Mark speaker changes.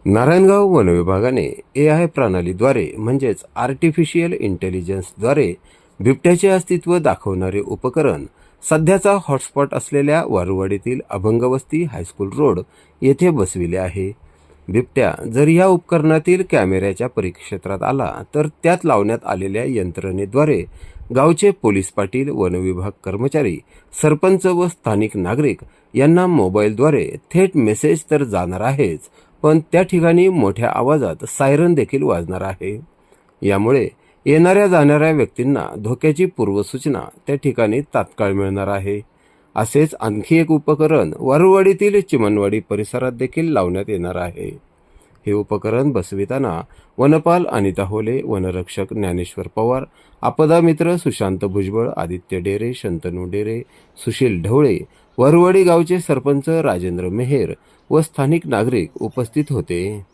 Speaker 1: Narayangaon one विभागाने AI प्रणालीद्वारे म्हणजेच आर्टिफिशियल इंटेलिजन्सद्वारे बिबट्याचे अस्तित्व दाखवणारे उपकरण सध्याचा हॉटस्पॉट असलेल्या वारुवाडीतील अभंगवस्ती हायस्कूल रोड येथे बसविले आहे. बिबट्या जर या उपकरणातील कॅमेऱ्याच्या परिक्षेत्रात आला तर त्यात लावण्यात आलेल्या यंत्रणेद्वारे गावचे पोलीस पाटील, वनविभाग कर्मचारी, सरपंच व स्थानिक नागरिक यांना मोबाईलद्वारे थेट मेसेज तर जाणार आहेच, पण त्या ठिकाणी मोठ्या आवाजात सायरन देखील वाजणार आहे. यामुळे येणाऱ्या जाणाऱ्या व्यक्तींना धोक्याची पूर्वसूचना त्या ठिकाणी तात्काळ मिळणार आहे. असेच आणखी एक उपकरण वारुवाडीतील चिमणवाडी परिसरात देखील लावण्यात येणार आहे. हे उपकरण बसविताना वनपाल अनिता होले, वनरक्षक ज्ञानेश्वर पवार, आपदा मित्र सुशांत भुजबळ, आदित्य डेरे, शंतनू डेरे, सुशील ढवळे, वारुवाडी गावचे सरपंच राजेंद्र मेहेर व स्थानिक नागरिक उपस्थित होते.